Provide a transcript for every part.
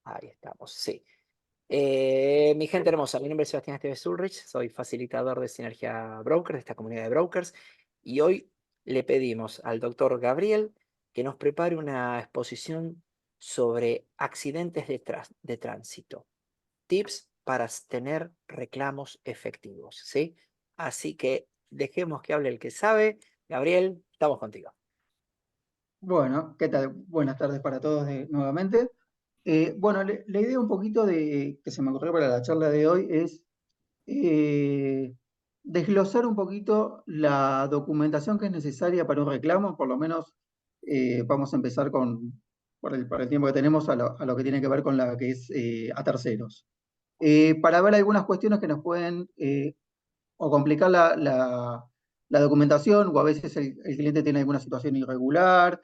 Ahí estamos, sí. Mi gente hermosa, mi nombre es Sebastián Esteves Ulrich, soy facilitador de Sinergia Broker, de esta comunidad de brokers, y hoy le pedimos al doctor Gabriel que nos prepare una exposición sobre accidentes de tránsito, tips para tener reclamos efectivos, ¿sí? Así que dejemos que hable el que sabe. Gabriel, estamos contigo. Bueno, ¿qué tal? Buenas tardes para todos nuevamente. Bueno, la idea un poquito de que se me ocurrió para la charla de hoy es eh, desglosar un poquito la documentación que es necesaria para un reclamo. Por lo menos vamos a empezar por el tiempo que tenemos, a lo que tiene que ver con la que es a terceros. Para ver algunas cuestiones que nos pueden o complicar la documentación, o a veces el cliente tiene alguna situación irregular,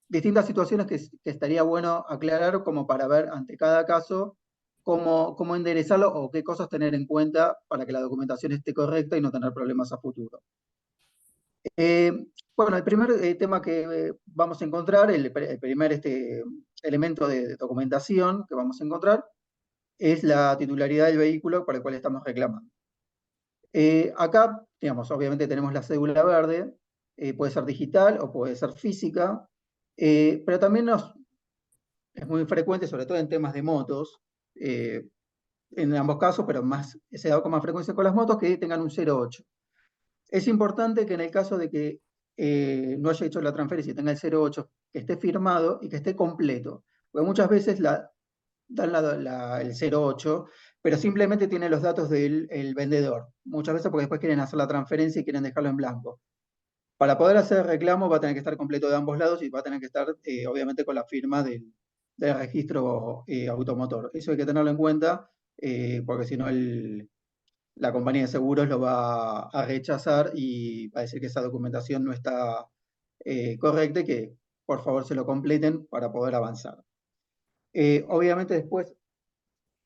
distintas situaciones que estaría bueno aclarar como para ver ante cada caso cómo enderezarlo o qué cosas tener en cuenta para que la documentación esté correcta y no tener problemas a futuro. Eh, bueno, el primer tema que vamos a encontrar, el primer elemento de documentación que vamos a encontrar es la titularidad del vehículo para el cual estamos reclamando. Acá, digamos, obviamente tenemos la cédula verde, puede ser digital o puede ser física, pero también es muy frecuente, sobre todo en temas de motos, eh, en ambos casos, pero se da con más frecuencia con las motos, que tengan un 08. Es importante que en el caso de que no haya hecho la transferencia y tenga el 08, que esté firmado y que esté completo. Porque muchas veces dan el 08, pero simplemente tiene los datos del el vendedor. Muchas veces porque después quieren hacer la transferencia y quieren dejarlo en blanco. Para poder hacer el reclamo va a tener que estar completo de ambos lados y va a tener que estar, obviamente, con la firma del registro automotor. Eso hay que tenerlo en cuenta, porque si no la compañía de seguros lo va a rechazar y va a decir que esa documentación no está correcta y que por favor se lo completen para poder avanzar. Obviamente después,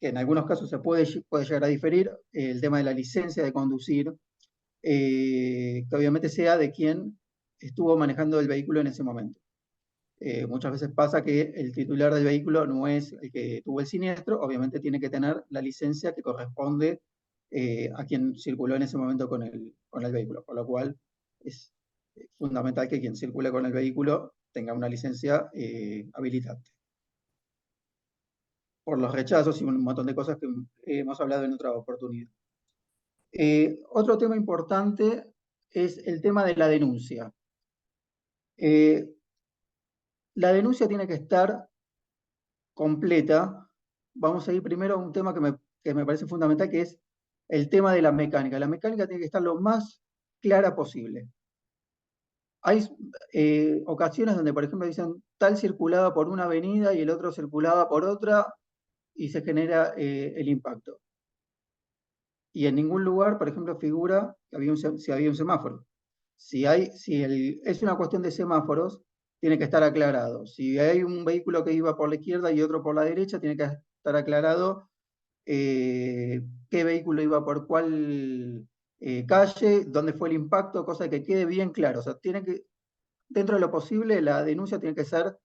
que en algunos casos puede llegar a diferir, el tema de la licencia de conducir, que obviamente sea de quien estuvo manejando el vehículo en ese momento. Muchas veces pasa que el titular del vehículo no es el que tuvo el siniestro, obviamente tiene que tener la licencia que corresponde a quien circuló en ese momento con el vehículo, por lo cual es fundamental que quien circule con el vehículo tenga una licencia habilitante. Por los rechazos y un montón de cosas que hemos hablado en otra oportunidad. Otro tema importante es el tema de la denuncia. Eh, la denuncia tiene que estar completa. Vamos a ir primero a un tema que me parece fundamental, que es el tema de la mecánica. La mecánica tiene que estar lo más clara posible. Hay ocasiones donde, por ejemplo, dicen tal circulaba por una avenida y el otro circulaba por otra y se genera el impacto. Y en ningún lugar, por ejemplo, figura que si había un semáforo. Es una cuestión de semáforos, tiene que estar aclarado. Si hay un vehículo que iba por la izquierda y otro por la derecha, tiene que estar aclarado qué vehículo iba por cuál calle, dónde fue el impacto, cosa que quede bien claro. O sea, dentro de lo posible, la denuncia tiene que ser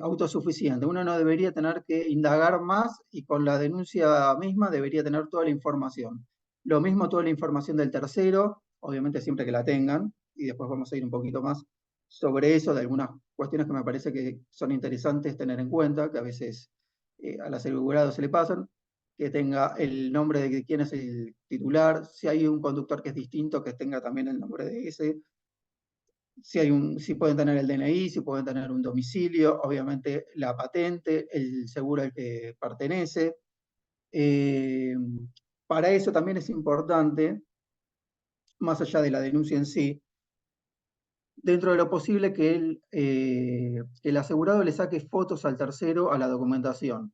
autosuficiente. Uno no debería tener que indagar más y con la denuncia misma debería tener toda la información. Lo mismo toda la información del tercero, obviamente siempre que la tengan, y después vamos a ir un poquito más sobre eso, de algunas cuestiones que me parece que son interesantes tener en cuenta, que a veces al asegurado se le pasan, que tenga el nombre de quién es el titular, si hay un conductor que es distinto, que tenga también el nombre de ese, si pueden tener el DNI, si pueden tener un domicilio, obviamente la patente, el seguro al que pertenece. Eh, para eso también es importante, más allá de la denuncia en sí, dentro de lo posible que el asegurado le saque fotos al tercero a la documentación,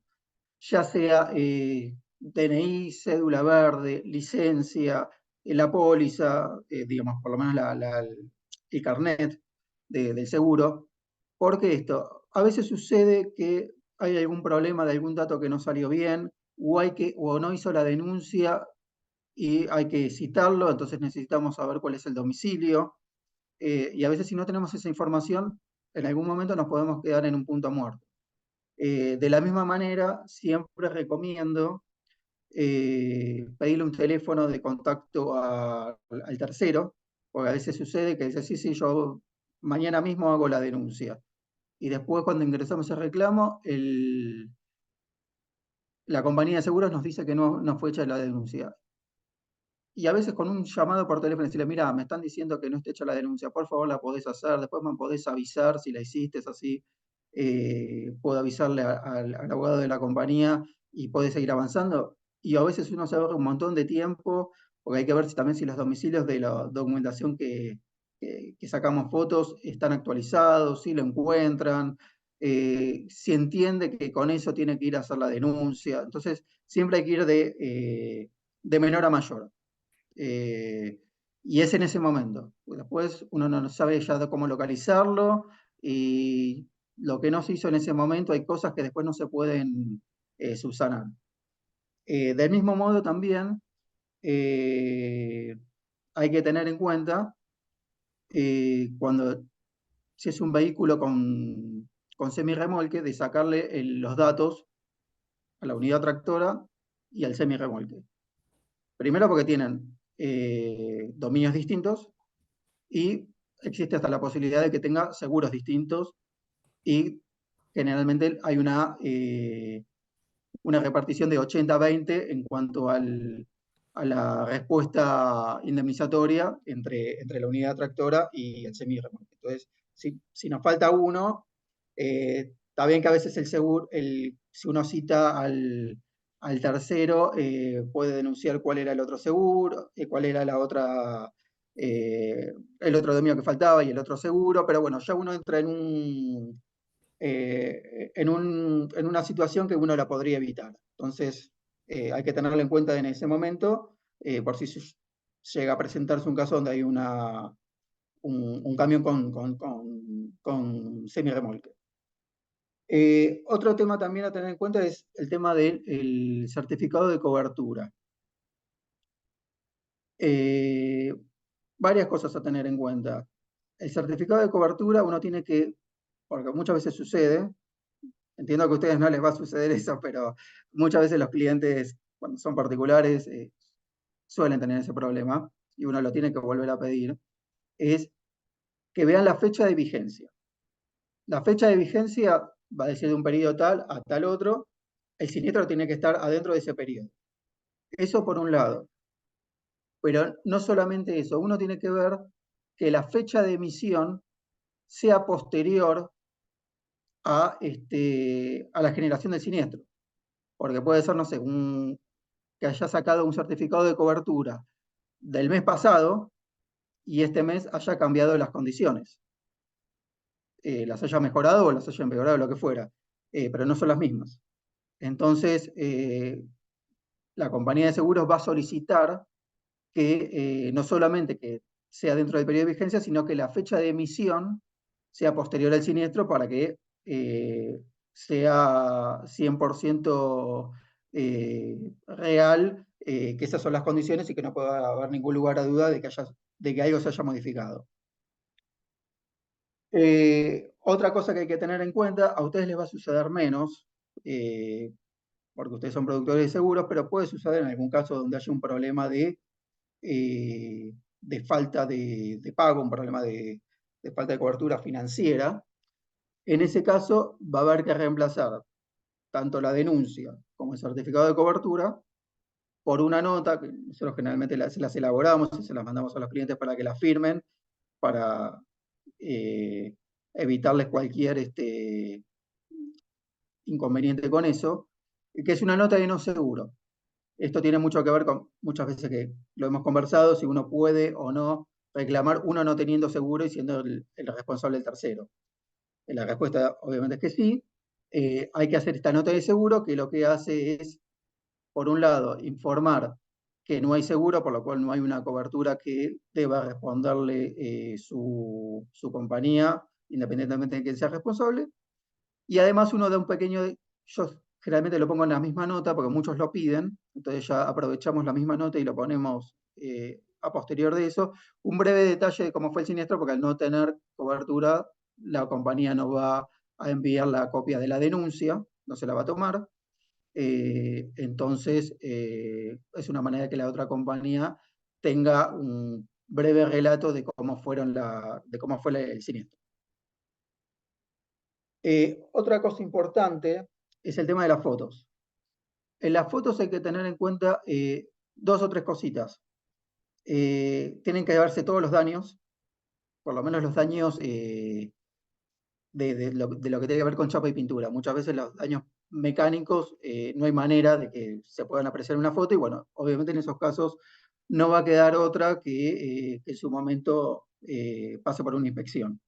ya sea DNI, cédula verde, licencia, la póliza, digamos, por lo menos el carnet del seguro. Porque esto, a veces sucede que hay algún problema de algún dato que no salió bien, o no hizo la denuncia y hay que citarlo, entonces necesitamos saber cuál es el domicilio. Y a veces si no tenemos esa información, en algún momento nos podemos quedar en un punto muerto. De la misma manera, siempre recomiendo pedirle un teléfono de contacto al tercero, porque a veces sucede que dice, sí, sí, yo mañana mismo hago la denuncia. Y después cuando ingresamos el reclamo, la compañía de seguros nos dice que no fue hecha la denuncia. Y a veces con un llamado por teléfono decirle, mira, me están diciendo que no esté hecha la denuncia, por favor la podés hacer, después me podés avisar si la hiciste, es así, puedo avisarle al abogado de la compañía y podés seguir avanzando. Y a veces uno se ahorra un montón de tiempo, porque hay que ver también si los domicilios de la documentación que sacamos fotos están actualizados, si lo encuentran, si entiende que con eso tiene que ir a hacer la denuncia. Entonces, siempre hay que ir de menor a mayor. Eh, y es en ese momento. Después uno no sabe ya de cómo localizarlo y lo que no se hizo en ese momento, hay cosas que después no se pueden subsanar. Del mismo modo también eh, hay que tener en cuenta cuando si es un vehículo con semirremolque, de sacarle los datos a la unidad tractora y al semirremolque. Primero porque tienen dominios distintos y existe hasta la posibilidad de que tenga seguros distintos y generalmente hay una repartición de 80-20 en cuanto a la respuesta indemnizatoria entre la unidad tractora y el semirremolque. Entonces, si nos falta uno, está bien que a veces el seguro, si uno cita al tercero, puede denunciar cuál era el otro seguro, cuál era la otra, el otro dominio que faltaba y el otro seguro, pero bueno, ya uno entra en una situación que uno la podría evitar. Entonces, hay que tenerlo en cuenta en ese momento, por si llega a presentarse un caso donde hay un camión con semirremolque. Otro tema también a tener en cuenta es el tema del certificado de cobertura. Eh, Varias cosas a tener en cuenta. El certificado de cobertura uno tiene que, porque muchas veces sucede, entiendo que a ustedes no les va a suceder eso, pero muchas veces los clientes, cuando son particulares, suelen tener ese problema y uno lo tiene que volver a pedir, es que vean la fecha de vigencia. La fecha de vigencia va a decir de un periodo tal a tal otro, el siniestro tiene que estar adentro de ese periodo. Eso por un lado. Pero no solamente eso, uno tiene que ver que la fecha de emisión sea posterior a la generación del siniestro. Porque puede ser, no sé, que haya sacado un certificado de cobertura del mes pasado y este mes haya cambiado las condiciones. Las haya mejorado o las haya empeorado, lo que fuera, pero no son las mismas. Entonces, la compañía de seguros va a solicitar que no solamente que sea dentro del periodo de vigencia, sino que la fecha de emisión sea posterior al siniestro para que sea 100% real, que esas son las condiciones y que no pueda haber ningún lugar a duda de que algo se haya modificado. Otra cosa que hay que tener en cuenta, a ustedes les va a suceder menos, porque ustedes son productores de seguros, pero puede suceder en algún caso donde haya un problema de falta de pago, un problema de falta de cobertura financiera. En ese caso va a haber que reemplazar tanto la denuncia como el certificado de cobertura por una nota que nosotros generalmente se las elaboramos y se las mandamos a los clientes para que la firmen, para evitarles cualquier inconveniente con eso, que es una nota de no seguro. Esto tiene mucho que ver con muchas veces que lo hemos conversado, si uno puede o no reclamar, uno no teniendo seguro y siendo el responsable del tercero. La respuesta obviamente es que sí. Hay que hacer esta nota de seguro que lo que hace es, por un lado, informar que no hay seguro, por lo cual no hay una cobertura que deba responderle su compañía, independientemente de quién sea responsable. Y además uno da un pequeño, yo generalmente lo pongo en la misma nota porque muchos lo piden, entonces ya aprovechamos la misma nota y lo ponemos a posterior de eso, un breve detalle de cómo fue el siniestro, porque al no tener cobertura, la compañía no va a enviar la copia de la denuncia, no se la va a tomar. Entonces, es una manera que la otra compañía tenga un breve relato de cómo, de cómo fue el siniestro. Otra cosa importante es el tema de las fotos. En las fotos hay que tener en cuenta dos o tres cositas. Tienen que verse todos los daños, por lo menos los daños de lo que tiene que ver con chapa y pintura. Muchas veces los daños mecánicos no hay manera de que se puedan apreciar en una foto y bueno, obviamente en esos casos no va a quedar otra que en su momento pase por una inspección.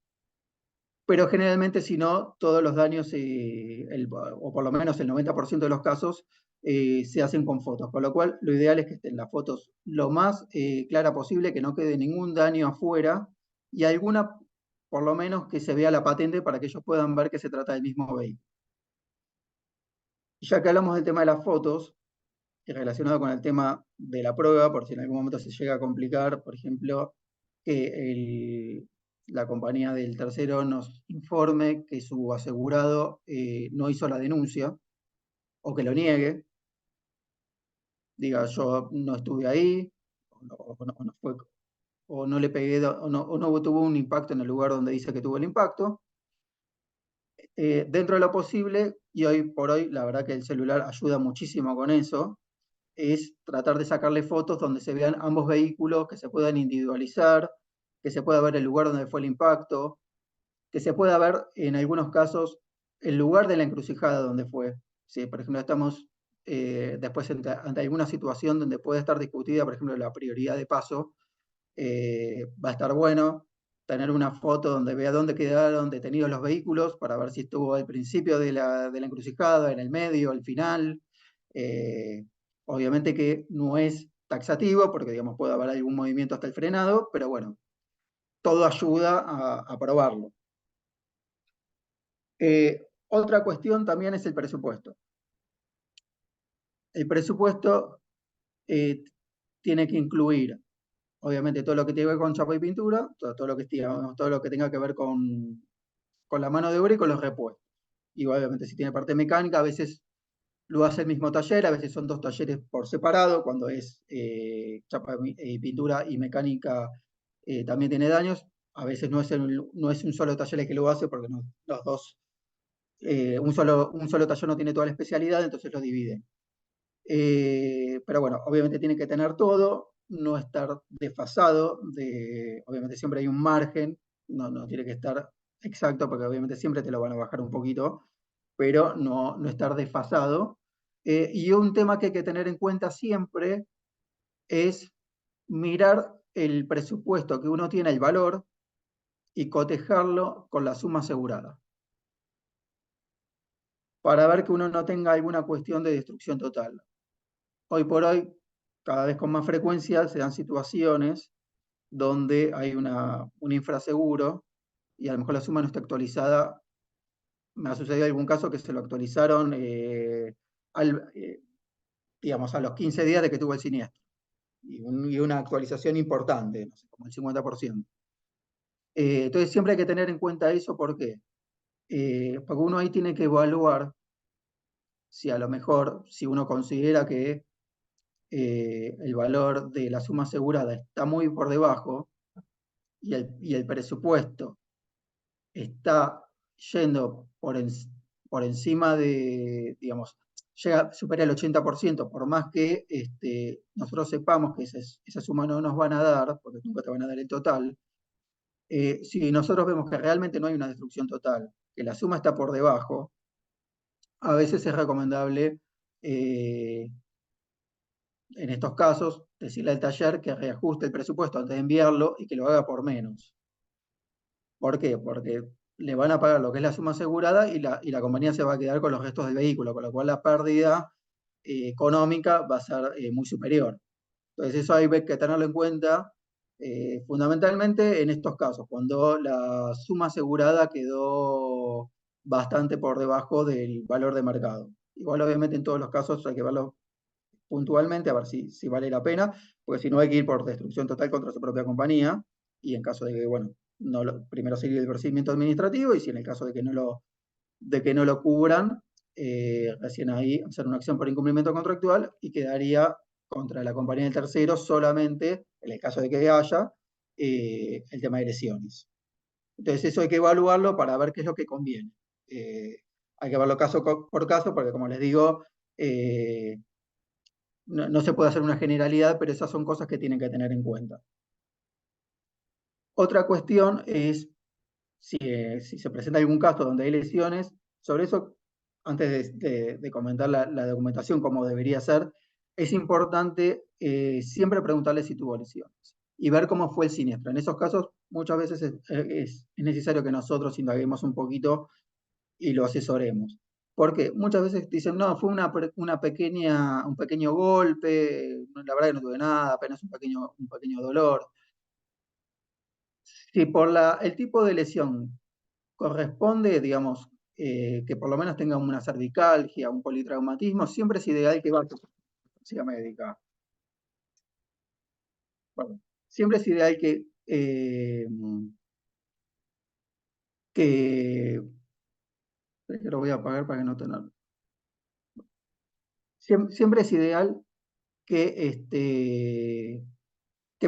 Pero generalmente, si no, todos los daños, o por lo menos el 90% de los casos, se hacen con fotos. Con lo cual, lo ideal es que estén las fotos lo más clara posible, que no quede ningún daño afuera y alguna, por lo menos, que se vea la patente para que ellos puedan ver que se trata del mismo vehículo. Y ya que hablamos del tema de las fotos, y relacionado con el tema de la prueba, por si en algún momento se llega a complicar, por ejemplo, que la compañía del tercero nos informe que su asegurado no hizo la denuncia o que lo niegue, diga yo no estuve ahí, o no le pegué, o no tuvo un impacto en el lugar donde dice que tuvo el impacto. Dentro de lo posible, y hoy por hoy, la verdad que el celular ayuda muchísimo con eso, es tratar de sacarle fotos donde se vean ambos vehículos, que se puedan individualizar, que se pueda ver el lugar donde fue el impacto, que se pueda ver en algunos casos el lugar de la encrucijada donde fue. Si, por ejemplo, estamos después ante alguna situación donde puede estar discutida, por ejemplo, la prioridad de paso, va a estar bueno tener una foto donde vea dónde quedaron detenidos los vehículos para ver si estuvo al principio de la encrucijada, en el medio, al final. Eh, Obviamente que no es taxativo porque, digamos, puede haber algún movimiento hasta el frenado, pero bueno, todo ayuda a probarlo. Otra cuestión también es el presupuesto. El presupuesto tiene que incluir, obviamente, todo lo que tiene que ver con chapa y pintura, todo lo que, digamos, todo lo que tenga que ver con la mano de obra y con los repuestos. Y obviamente si tiene parte mecánica, a veces lo hace el mismo taller, a veces son dos talleres por separado, cuando es chapa y pintura y mecánica también tiene daños, a veces no es un solo taller el que lo hace porque los dos, un solo taller no tiene toda la especialidad, entonces lo divide. Pero bueno, obviamente tiene que tener todo, no estar desfasado, obviamente siempre hay un margen, no tiene que estar exacto porque obviamente siempre te lo van a bajar un poquito, pero no estar desfasado. Y un tema que hay que tener en cuenta siempre es mirar el presupuesto que uno tiene, el valor, y cotejarlo con la suma asegurada, para ver que uno no tenga alguna cuestión de destrucción total. Hoy por hoy, cada vez con más frecuencia, se dan situaciones donde hay un infraseguro y a lo mejor la suma no está actualizada. Me ha sucedido algún caso que se lo actualizaron digamos, a los 15 días de que tuvo el siniestro. Y una actualización importante, no sé, como el 50%. Entonces siempre hay que tener en cuenta eso, ¿por qué? Porque uno ahí tiene que evaluar si a lo mejor, si uno considera que el valor de la suma asegurada está muy por debajo y el presupuesto está yendo por encima de, digamos, supera el 80%, por más que nosotros sepamos que esa suma no nos van a dar, porque nunca te van a dar el total, si nosotros vemos que realmente no hay una destrucción total, que la suma está por debajo, a veces es recomendable en estos casos, decirle al taller que reajuste el presupuesto antes de enviarlo y que lo haga por menos. ¿Por qué? Porque le van a pagar lo que es la suma asegurada y la compañía se va a quedar con los restos del vehículo, con lo cual la pérdida económica va a ser muy superior. Entonces eso hay que tenerlo en cuenta fundamentalmente en estos casos, cuando la suma asegurada quedó bastante por debajo del valor de mercado. Igual obviamente en todos los casos hay que verlo puntualmente a ver si vale la pena, porque si no hay que ir por destrucción total contra su propia compañía, y en caso de que, bueno, primero seguir el procedimiento administrativo, y si en el caso de que de que no lo cubran, recién ahí hacer una acción por incumplimiento contractual y quedaría contra la compañía del tercero solamente, en el caso de que haya, el tema de lesiones. Entonces eso hay que evaluarlo para ver qué es lo que conviene. Hay que verlo caso por caso, porque como les digo, no se puede hacer una generalidad, pero esas son cosas que tienen que tener en cuenta. Otra cuestión es si se presenta algún caso donde hay lesiones, sobre eso, antes de comentar la documentación como debería ser, es importante siempre preguntarle si tuvo lesiones y ver cómo fue el siniestro. En esos casos, muchas veces es necesario que nosotros indaguemos un poquito y lo asesoremos. Porque muchas veces dicen, no, fue un pequeño golpe, la verdad que no tuve nada, apenas un pequeño dolor. Si por el tipo de lesión corresponde, digamos, que por lo menos tenga una cervicalgia, un politraumatismo, siempre es ideal que vaya a una consulta médica. Bueno, siempre es ideal que lo voy a apagar para que no tenerlo. Siempre es ideal que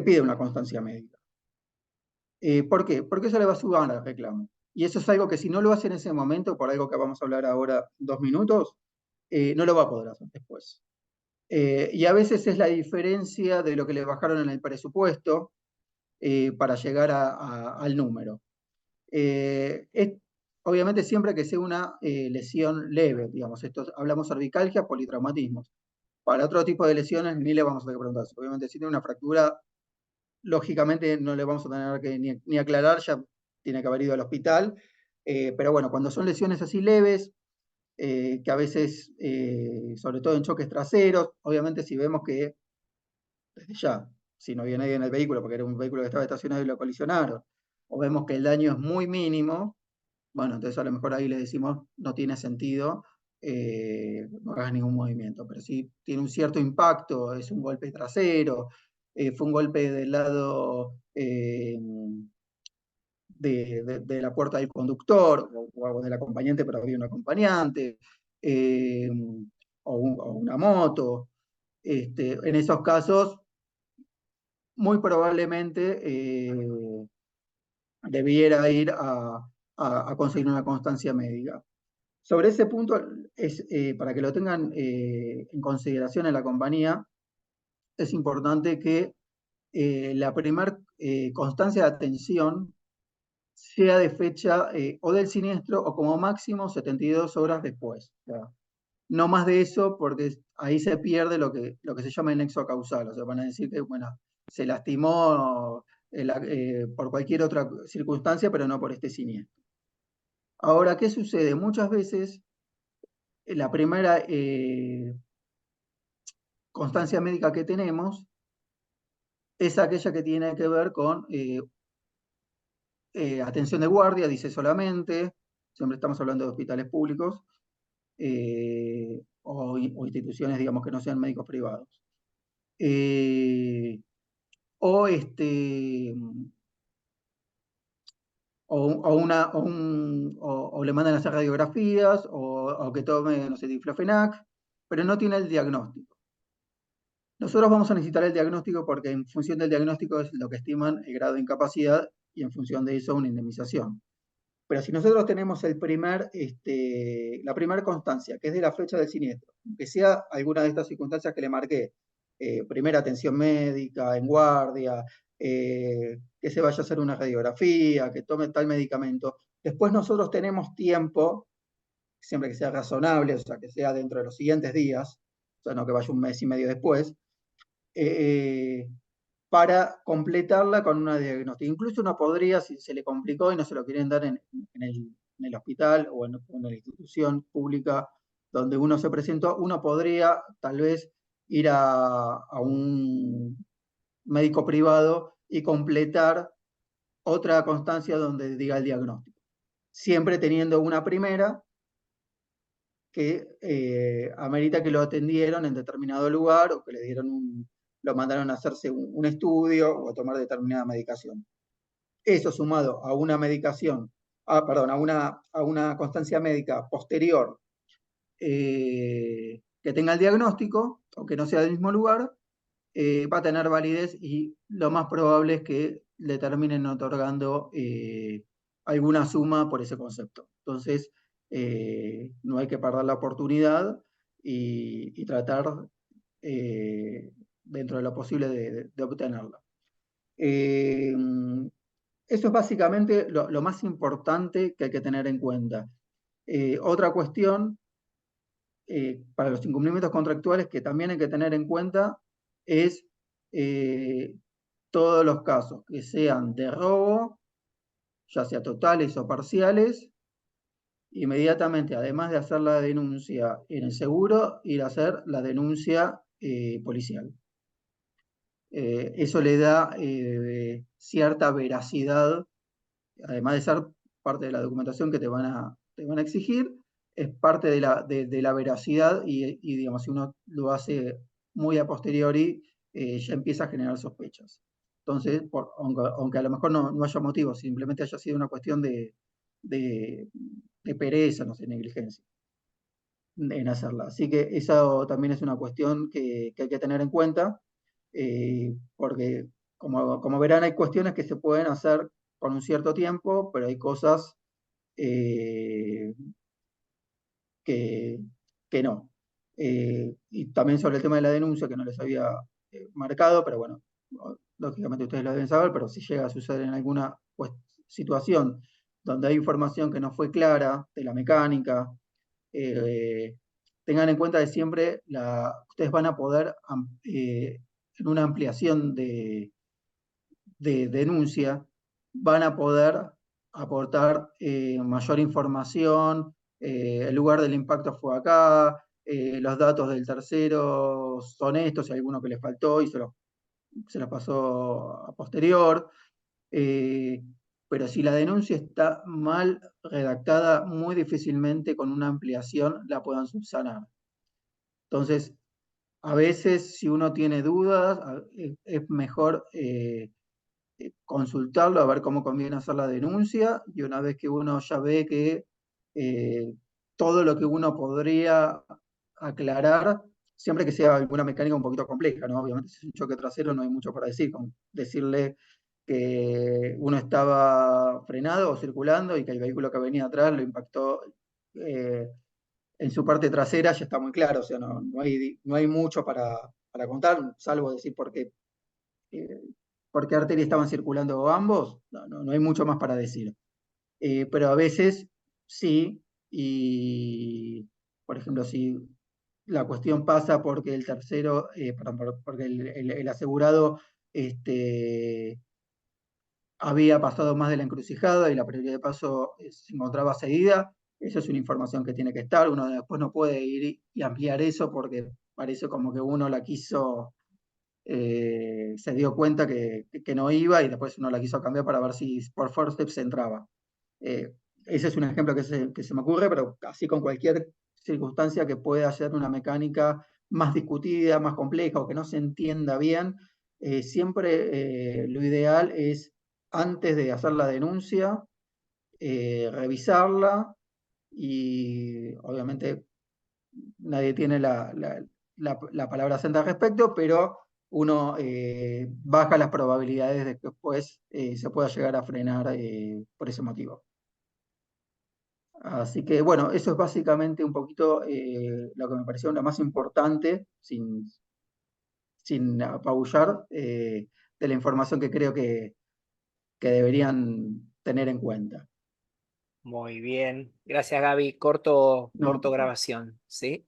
pida una constancia médica. ¿Por qué? Porque eso le va a sumar al reclamo. Y eso es algo que si no lo hace en ese momento, por algo que vamos a hablar ahora 2 minutos, no lo va a poder hacer después. Y a veces es la diferencia de lo que le bajaron en el presupuesto para llegar al número. Es, obviamente siempre que sea una lesión leve, digamos, hablamos cervicalgia, politraumatismos. Para otro tipo de lesiones ni le vamos a tener que preguntar. Obviamente si tiene una fractura, lógicamente no le vamos a tener que ni aclarar, ya tiene que haber ido al hospital. Pero bueno, cuando son lesiones así leves, que a veces, sobre todo en choques traseros, obviamente si vemos que desde ya, si no había nadie en el vehículo, porque era un vehículo que estaba estacionado y lo colisionaron, o vemos que el daño es muy mínimo, bueno, entonces a lo mejor ahí le decimos, no tiene sentido, no hagas ningún movimiento, pero si tiene un cierto impacto, es un golpe trasero, fue un golpe del lado de la puerta del conductor o del acompañante, pero había un acompañante, eh, o una moto. En esos casos, muy probablemente debiera ir a conseguir una constancia médica. Sobre ese punto, para que lo tengan en consideración en la compañía, es importante que la primera constancia de atención sea de fecha o del siniestro o como máximo 72 horas después. O sea, no más de eso, porque ahí se pierde lo que se llama el nexo causal. O sea, van a decir que, bueno, se lastimó por cualquier otra circunstancia, pero no por este siniestro. Ahora, ¿qué sucede? Muchas veces la primera constancia médica que tenemos es aquella que tiene que ver con atención de guardia, dice solamente, siempre estamos hablando de hospitales públicos, o instituciones, digamos, que no sean médicos privados. Eh, o, este, o le mandan a hacer radiografías, o que tome, no sé, diclofenac, pero no tiene el diagnóstico. Nosotros vamos a necesitar el diagnóstico porque en función del diagnóstico es lo que estiman el grado de incapacidad y en función de eso una indemnización. Pero si nosotros tenemos la primera constancia, que es de la fecha del siniestro, que sea alguna de estas circunstancias que le marqué, primera atención médica, en guardia, que se vaya a hacer una radiografía, que tome tal medicamento, después nosotros tenemos tiempo, siempre que sea razonable, o sea, que sea dentro de los siguientes días, o sea, no que vaya un mes y medio después, eh, para completarla con una diagnóstica. Incluso uno podría, si se le complicó y no se lo quieren dar en el hospital o en la institución pública donde uno se presentó, uno podría tal vez ir a un médico privado y completar otra constancia donde diga el diagnóstico. Siempre teniendo una primera que amerita que lo atendieron en determinado lugar o que lo mandaron a hacerse un estudio o a tomar determinada medicación. Eso sumado a una medicación perdón, a una constancia médica posterior que tenga el diagnóstico, aunque no sea del mismo lugar, va a tener validez y lo más probable es que le terminen otorgando alguna suma por ese concepto. Entonces, no hay que perder la oportunidad y tratar dentro de lo posible de obtenerla. Eh, Eso es básicamente lo más importante que hay que tener en cuenta. Otra cuestión para los incumplimientos contractuales que también hay que tener en cuenta es todos los casos que sean de robo, ya sea totales o parciales, inmediatamente, además de hacer la denuncia en el seguro, ir a hacer la denuncia policial. Eso le da cierta veracidad, además de ser parte de la documentación que te van a exigir, es parte de la veracidad digamos, si uno lo hace muy a posteriori, ya empieza a generar sospechas. Entonces, aunque a lo mejor no haya motivo, simplemente haya sido una cuestión de, de pereza, no sé, negligencia en hacerla. Así que eso también es una cuestión que hay que tener en cuenta, porque como verán, hay cuestiones que se pueden hacer con un cierto tiempo, pero hay cosas eh, que, que no. Y también sobre el tema de la denuncia, que no les había marcado, pero bueno, lógicamente ustedes lo deben saber, pero si llega a suceder en alguna situación donde hay información que no fue clara de la mecánica, eh, tengan en cuenta que siempre ustedes van a poder, en una ampliación de denuncia, van a poder aportar mayor información, el lugar del impacto fue acá, los datos del tercero son estos, hay alguno que le faltó y se lo pasó a posterior. eh, pero si la denuncia está mal redactada, muy difícilmente con una ampliación la puedan subsanar. Entonces, a veces, si uno tiene dudas, es mejor consultarlo, a ver cómo conviene hacer la denuncia, y una vez que uno ya ve que eh, todo lo que uno podría aclarar, siempre que sea alguna mecánica un poquito compleja, ¿no? Obviamente, si es un choque trasero, no hay mucho para decir, con decirle que uno estaba frenado o circulando y que el vehículo que venía atrás lo impactó eh, en su parte trasera, ya está muy claro, o sea, no hay mucho para contar, salvo decir eh, por qué arteria estaban circulando ambos, no hay mucho más para decir. Pero a veces sí, y por ejemplo, si la cuestión pasa porque el tercero, perdón, porque el asegurado este, había pasado más de la encrucijada y la prioridad de paso se encontraba cedida, eso es una información que tiene que estar, uno después no puede ir y ampliar eso porque parece como que uno la quiso se dio cuenta que no iba y después uno la quiso cambiar para ver si por forceps entraba. Eh, Ese es un ejemplo que se me ocurre, pero así con cualquier circunstancia que pueda ser una mecánica más discutida, más compleja o que no se entienda bien, siempre lo ideal es antes de hacer la denuncia, revisarla y obviamente nadie tiene la palabra santa al respecto, pero uno baja las probabilidades de que después se pueda llegar a frenar por ese motivo. Así que bueno, eso es básicamente un poquito lo que me pareció lo más importante, sin apabullar, de la información que creo que deberían tener en cuenta. Muy bien. Gracias, Gaby. Corto No, grabación, ¿sí?